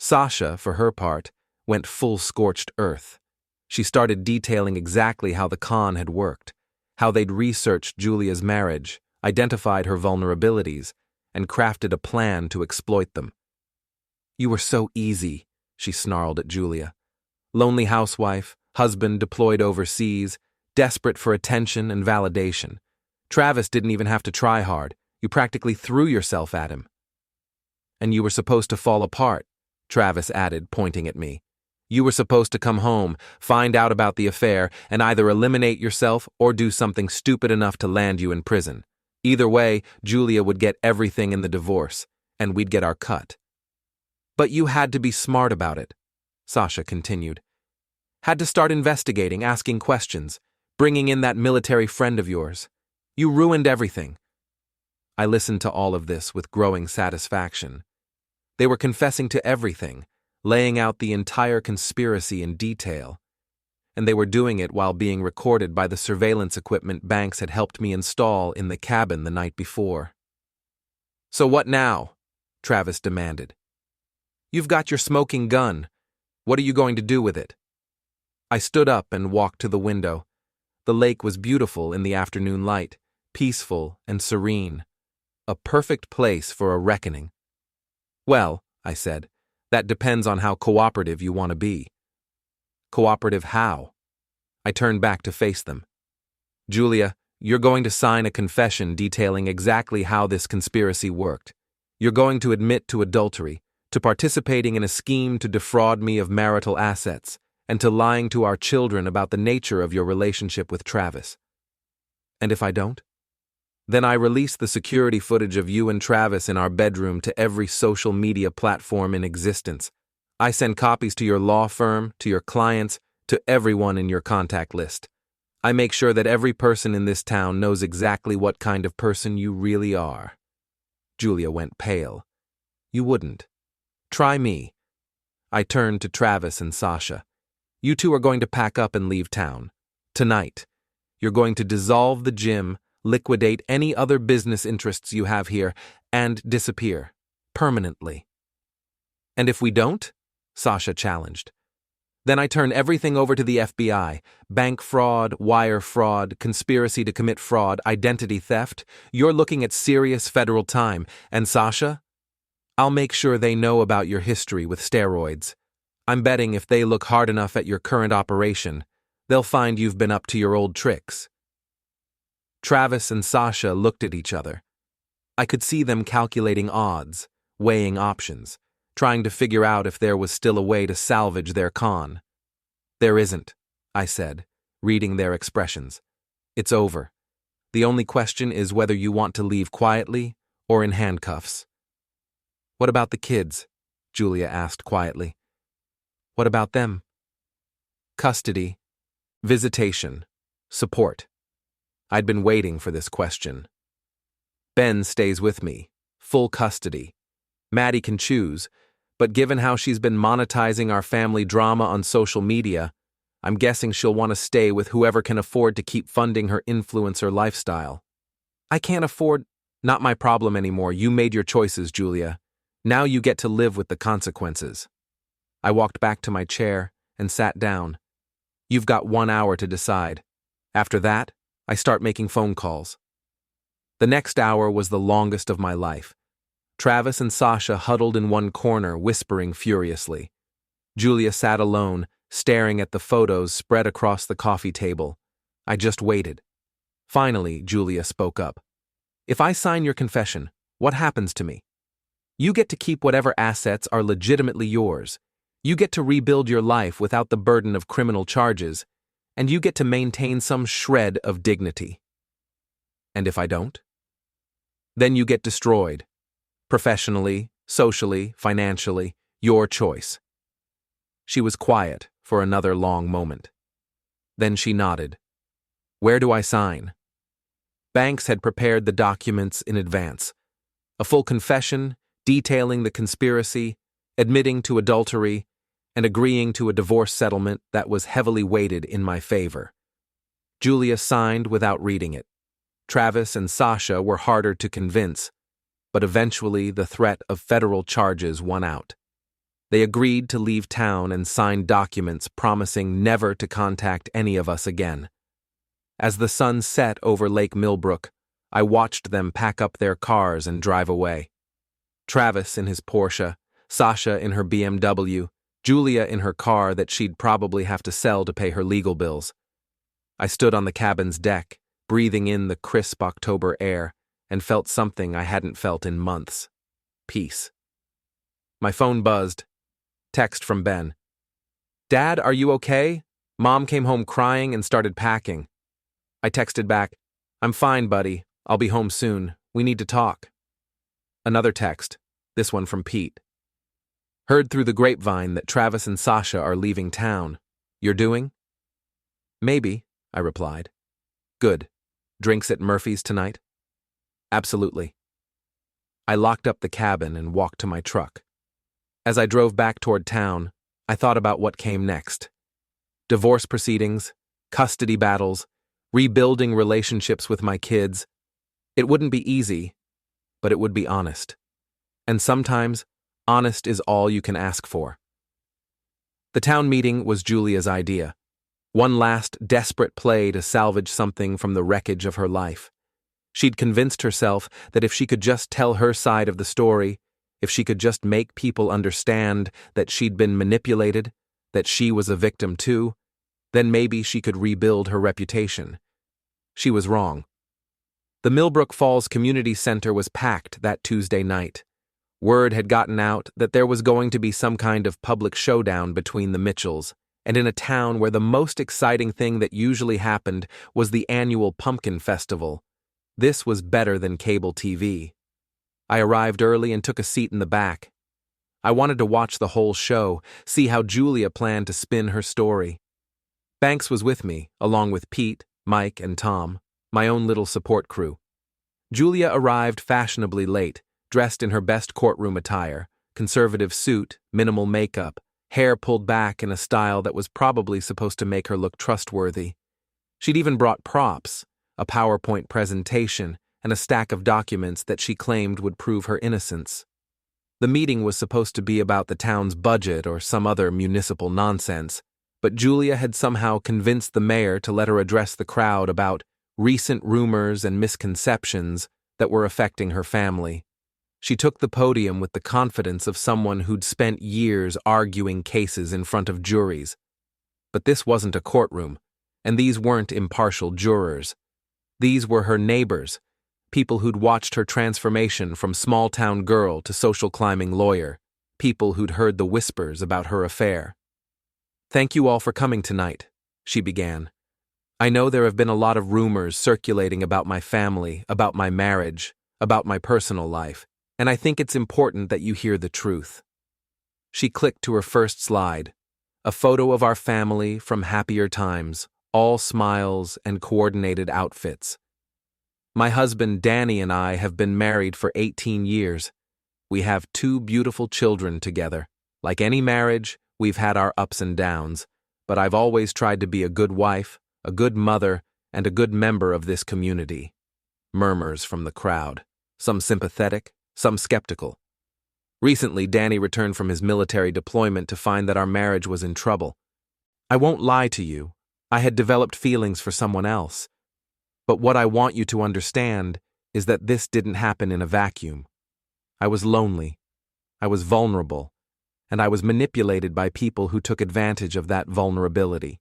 Sasha, for her part, went full scorched earth. She started detailing exactly how the con had worked, how they'd researched Julia's marriage, identified her vulnerabilities, and crafted a plan to exploit them. "You were so easy," she snarled at Julia. "Lonely housewife, husband deployed overseas, desperate for attention and validation. Travis didn't even have to try hard. You practically threw yourself at him." "And you were supposed to fall apart," Travis added, pointing at me. "You were supposed to come home, find out about the affair, and either eliminate yourself or do something stupid enough to land you in prison. Either way, Julia would get everything in the divorce, and we'd get our cut." "But you had to be smart about it," Sasha continued. "Had to start investigating, asking questions, bringing in that military friend of yours. You ruined everything." I listened to all of this with growing satisfaction. They were confessing to everything, laying out the entire conspiracy in detail. And they were doing it while being recorded by the surveillance equipment Banks had helped me install in the cabin the night before. "So what now?" Travis demanded. "You've got your smoking gun. What are you going to do with it?" I stood up and walked to the window. The lake was beautiful in the afternoon light, peaceful and serene. A perfect place for a reckoning. "Well," I said, "that depends on how cooperative you want to be." "Cooperative how?" I turned back to face them. "Julia, you're going to sign a confession detailing exactly how this conspiracy worked. You're going to admit to adultery, to participating in a scheme to defraud me of marital assets, and to lying to our children about the nature of your relationship with Travis." "And if I don't?" "Then I release the security footage of you and Travis in our bedroom to every social media platform in existence. I send copies to your law firm, to your clients, to everyone in your contact list. I make sure that every person in this town knows exactly what kind of person you really are." Julia went pale. "You wouldn't. Try me." I turned to Travis and Sasha. "You two are going to pack up and leave town. Tonight. You're going to dissolve the gym, liquidate any other business interests you have here, and disappear. Permanently." "And if we don't?" Sasha challenged. "Then I turn everything over to the FBI. Bank fraud, wire fraud, conspiracy to commit fraud, identity theft. You're looking at serious federal time. And Sasha? I'll make sure they know about your history with steroids. I'm betting if they look hard enough at your current operation, they'll find you've been up to your old tricks." Travis and Sasha looked at each other. I could see them calculating odds, weighing options, trying to figure out if there was still a way to salvage their con. "There isn't," I said, reading their expressions. "It's over. The only question is whether you want to leave quietly or in handcuffs." "What about the kids?" Julia asked quietly. "What about them?" "Custody, visitation, support." I'd been waiting for this question. "Ben stays with me, full custody. Maddie can choose, but given how she's been monetizing our family drama on social media, I'm guessing she'll want to stay with whoever can afford to keep funding her influencer lifestyle." "I can't afford—" "Not my problem anymore. You made your choices, Julia. Now you get to live with the consequences." I walked back to my chair and sat down. "You've got 1 hour to decide. After that, I start making phone calls." The next hour was the longest of my life. Travis and Sasha huddled in one corner, whispering furiously. Julia sat alone, staring at the photos spread across the coffee table. I just waited. Finally, Julia spoke up. "If I sign your confession, what happens to me? You get to keep whatever assets are legitimately yours. You get to rebuild your life without the burden of criminal charges, and you get to maintain some shred of dignity." And if I don't? Then you get destroyed. Professionally, socially, financially, your choice. She was quiet for another long moment. Then she nodded. Where do I sign? Banks had prepared the documents in advance. A full confession, detailing the conspiracy, admitting to adultery, and agreeing to a divorce settlement that was heavily weighted in my favor. Julia signed without reading it. Travis and Sasha were harder to convince, but eventually the threat of federal charges won out. They agreed to leave town and signed documents promising never to contact any of us again. As the sun set over Lake Millbrook, I watched them pack up their cars and drive away. Travis in his Porsche, Sasha in her BMW, Julia in her car that she'd probably have to sell to pay her legal bills. I stood on the cabin's deck, breathing in the crisp October air, and felt something I hadn't felt in months. Peace. My phone buzzed. Text from Ben. Dad, are you okay? Mom came home crying and started packing. I texted back, I'm fine, buddy. I'll be home soon. We need to talk. Another text, this one from Pete. Heard through the grapevine that Travis and Sasha are leaving town. You're doing? Maybe, I replied. Good. Drinks at Murphy's tonight? Absolutely. I locked up the cabin and walked to my truck. As I drove back toward town, I thought about what came next. Divorce proceedings, custody battles, rebuilding relationships with my kids. It wouldn't be easy, but it would be honest. And sometimes, honest is all you can ask for. The town meeting was Julia's idea. One last desperate play to salvage something from the wreckage of her life. She'd convinced herself that if she could just tell her side of the story, if she could just make people understand that she'd been manipulated, that she was a victim too, then maybe she could rebuild her reputation. She was wrong. The Millbrook Falls Community Center was packed that Tuesday night. Word had gotten out that there was going to be some kind of public showdown between the Mitchells, and in a town where the most exciting thing that usually happened was the annual Pumpkin Festival. This was better than cable TV. I arrived early and took a seat in the back. I wanted to watch the whole show, see how Julia planned to spin her story. Banks was with me, along with Pete, Mike, and Tom, my own little support crew. Julia arrived fashionably late, dressed in her best courtroom attire, conservative suit, minimal makeup, hair pulled back in a style that was probably supposed to make her look trustworthy. She'd even brought props, a PowerPoint presentation, and a stack of documents that she claimed would prove her innocence. The meeting was supposed to be about the town's budget or some other municipal nonsense, but Julia had somehow convinced the mayor to let her address the crowd about recent rumors and misconceptions that were affecting her family. She took the podium with the confidence of someone who'd spent years arguing cases in front of juries. But this wasn't a courtroom, and these weren't impartial jurors. These were her neighbors, people who'd watched her transformation from small-town girl to social climbing lawyer, people who'd heard the whispers about her affair. Thank you all for coming tonight, she began. I know there have been a lot of rumors circulating about my family, about my marriage, about my personal life, and I think it's important that you hear the truth. She clicked to her first slide, a photo of our family from happier times, all smiles and coordinated outfits. My husband Danny and I have been married for 18 years. We have 2 beautiful children together. Like any marriage, we've had our ups and downs, but I've always tried to be a good wife, a good mother, and a good member of this community. Murmurs from the crowd, some sympathetic, some skeptical. Recently, Danny returned from his military deployment to find that our marriage was in trouble. I won't lie to you, I had developed feelings for someone else. But what I want you to understand is that this didn't happen in a vacuum. I was lonely, I was vulnerable, and I was manipulated by people who took advantage of that vulnerability.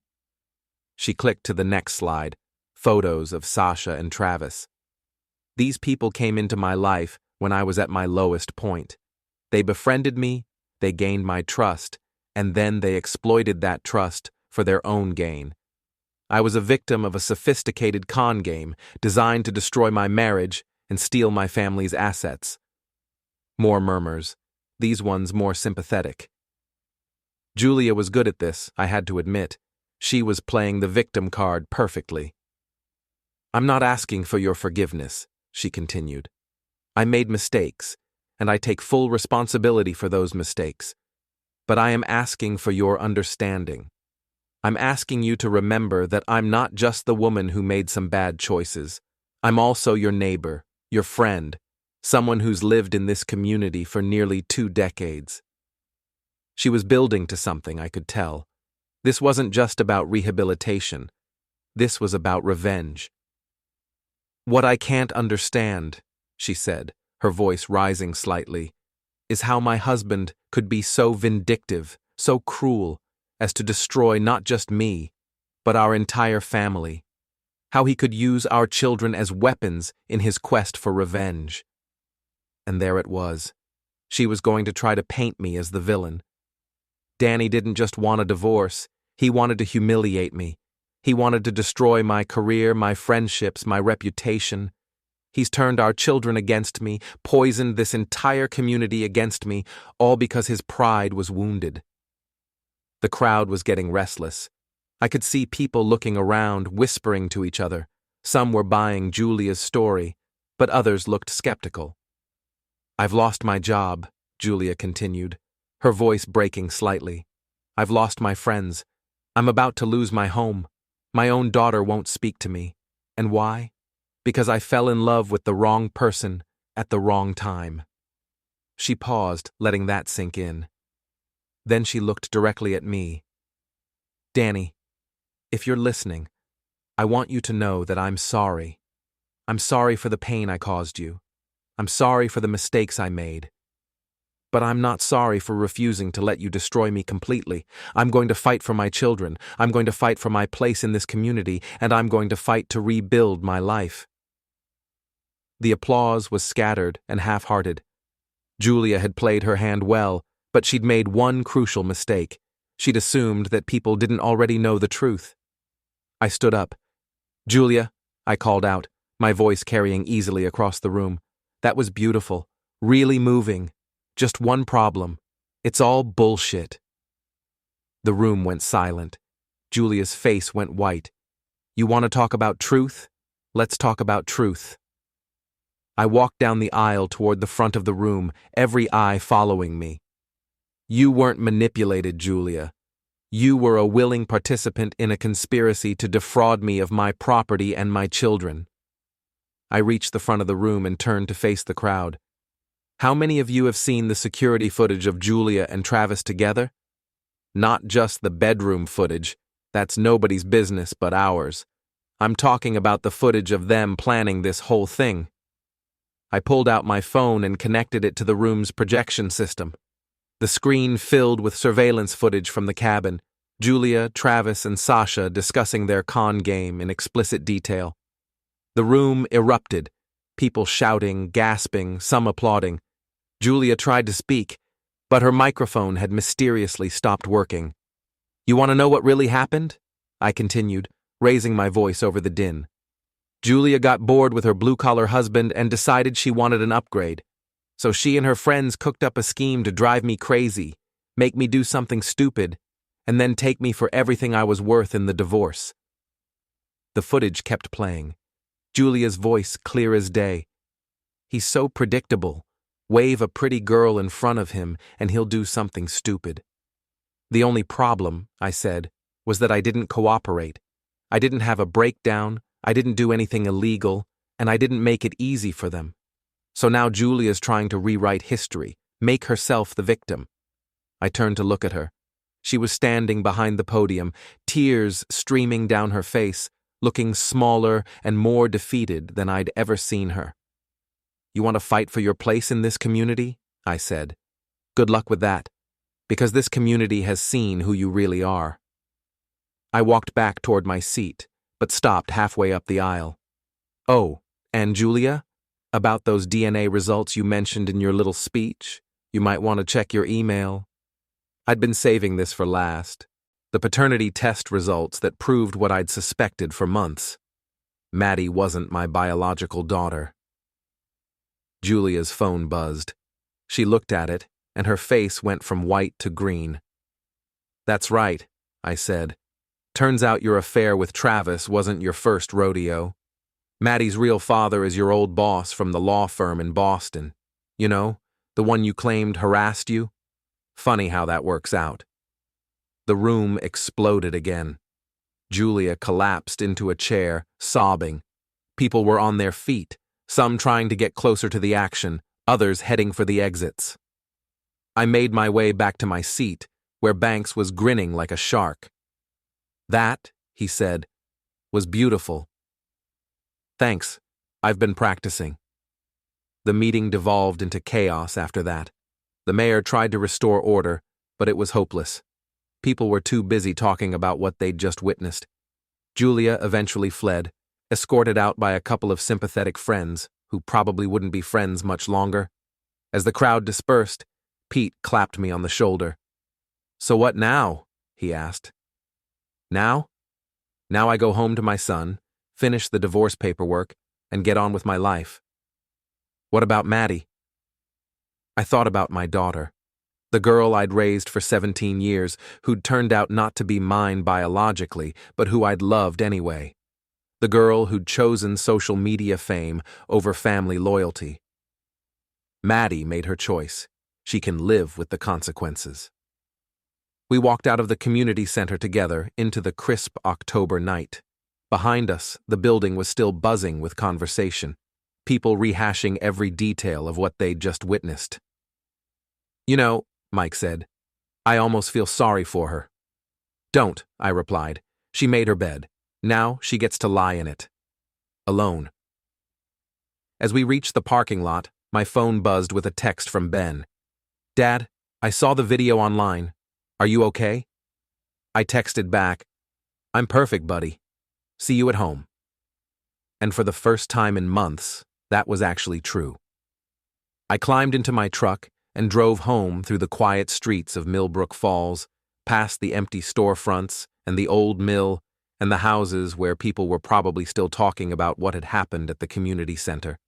She clicked to the next slide, photos of Sasha and Travis. These people came into my life when I was at my lowest point. They befriended me, they gained my trust, and then they exploited that trust for their own gain. I was a victim of a sophisticated con game designed to destroy my marriage and steal my family's assets. More murmurs, these ones more sympathetic. Julia was good at this, I had to admit. She was playing the victim card perfectly. "I'm not asking for your forgiveness," she continued. "I made mistakes, and I take full responsibility for those mistakes. But I am asking for your understanding. I'm asking you to remember that I'm not just the woman who made some bad choices. I'm also your neighbor, your friend, someone who's lived in this community for nearly 2 decades. She was building to something, I could tell. This wasn't just about rehabilitation. This was about revenge. "What I can't understand," she said, her voice rising slightly, "is how my husband could be so vindictive, so cruel, as to destroy not just me, but our entire family. How he could use our children as weapons in his quest for revenge." And there it was. She was going to try to paint me as the villain. Danny didn't just want a divorce, he wanted to humiliate me. He wanted to destroy my career, my friendships, my reputation. He's turned our children against me, poisoned this entire community against me, all because his pride was wounded. The crowd was getting restless. I could see people looking around, whispering to each other. Some were buying Julia's story, but others looked skeptical. "I've lost my job," Julia continued, her voice breaking slightly. "I've lost my friends. I'm about to lose my home. My own daughter won't speak to me. And why? Because I fell in love with the wrong person at the wrong time." She paused, letting that sink in. Then she looked directly at me. "Danny, if you're listening, I want you to know that I'm sorry. I'm sorry for the pain I caused you. I'm sorry for the mistakes I made. But I'm not sorry for refusing to let you destroy me completely. I'm going to fight for my children. I'm going to fight for my place in this community, and I'm going to fight to rebuild my life." The applause was scattered and half-hearted. Julia had played her hand well, but she'd made one crucial mistake. She'd assumed that people didn't already know the truth. I stood up. "Julia," I called out, my voice carrying easily across the room. "That was beautiful, really moving. Just one problem. It's all bullshit." The room went silent. Julia's face went white. "You want to talk about truth? Let's talk about truth." I walked down the aisle toward the front of the room, every eye following me. "You weren't manipulated, Julia. You were a willing participant in a conspiracy to defraud me of my property and my children." I reached the front of the room and turned to face the crowd. "How many of you have seen the security footage of Julia and Travis together? Not just the bedroom footage. That's nobody's business but ours. I'm talking about the footage of them planning this whole thing." I pulled out my phone and connected it to the room's projection system. The screen filled with surveillance footage from the cabin, Julia, Travis, and Sasha discussing their con game in explicit detail. The room erupted, people shouting, gasping, some applauding. Julia tried to speak, but her microphone had mysteriously stopped working. "You want to know what really happened?" I continued, raising my voice over the din. "Julia got bored with her blue-collar husband and decided she wanted an upgrade. So she and her friends cooked up a scheme to drive me crazy, make me do something stupid, and then take me for everything I was worth in the divorce." The footage kept playing. Julia's voice clear as day. "He's so predictable. Wave a pretty girl in front of him, and he'll do something stupid." The only problem, I said, was that I didn't cooperate. I didn't have a breakdown, I didn't do anything illegal, and I didn't make it easy for them. So now Julia's trying to rewrite history, make herself the victim. I turned to look at her. She was standing behind the podium, tears streaming down her face, looking smaller and more defeated than I'd ever seen her. "You want to fight for your place in this community?" I said. "Good luck with that, because this community has seen who you really are." I walked back toward my seat, but stopped halfway up the aisle. "Oh, and Julia? About those DNA results you mentioned in your little speech? You might want to check your email." I'd been saving this for last. The paternity test results that proved what I'd suspected for months. Maddie wasn't my biological daughter. Julia's phone buzzed. She looked at it, and her face went from white to green. "That's right," I said. "Turns out your affair with Travis wasn't your first rodeo. Maddie's real father is your old boss from the law firm in Boston. You know, the one you claimed harassed you? Funny how that works out." The room exploded again. Julia collapsed into a chair, sobbing. People were on their feet, some trying to get closer to the action, others heading for the exits. I made my way back to my seat, where Banks was grinning like a shark. "That," he said, "was beautiful." "Thanks. I've been practicing." The meeting devolved into chaos after that. The mayor tried to restore order, but it was hopeless. People were too busy talking about what they'd just witnessed. Julia eventually fled, escorted out by a couple of sympathetic friends, who probably wouldn't be friends much longer. As the crowd dispersed, Pete clapped me on the shoulder. "So what now?" he asked. "Now? Now I go home to my son, finish the divorce paperwork, and get on with my life." "What about Maddie?" I thought about my daughter. The girl I'd raised for 17 years, who'd turned out not to be mine biologically, but who I'd loved anyway. The girl who'd chosen social media fame over family loyalty. Maddie made her choice. She can live with the consequences. We walked out of the community center together into the crisp October night. Behind us, the building was still buzzing with conversation, people rehashing every detail of what they'd just witnessed. "You know," Mike said, "I almost feel sorry for her." "Don't," I replied. "She made her bed. Now she gets to lie in it. Alone." As we reached the parking lot, my phone buzzed with a text from Ben. "Dad, I saw the video online. Are you okay?" I texted back, "I'm perfect, buddy. See you at home." And for the first time in months, that was actually true. I climbed into my truck and drove home through the quiet streets of Millbrook Falls, past the empty storefronts and the old mill and the houses where people were probably still talking about what had happened at the community center.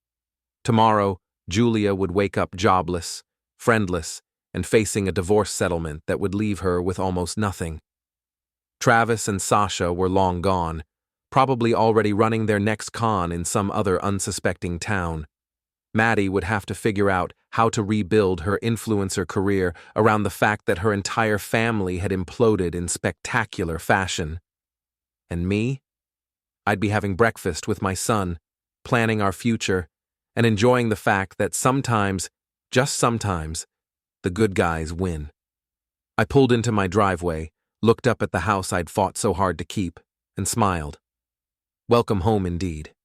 Tomorrow, Julia would wake up jobless, friendless, and facing a divorce settlement that would leave her with almost nothing. Travis and Sasha were long gone, probably already running their next con in some other unsuspecting town. Maddie would have to figure out how to rebuild her influencer career around the fact that her entire family had imploded in spectacular fashion. And me? I'd be having breakfast with my son, planning our future, and enjoying the fact that sometimes, just sometimes, the good guys win. I pulled into my driveway, looked up at the house I'd fought so hard to keep, and smiled. Welcome home indeed.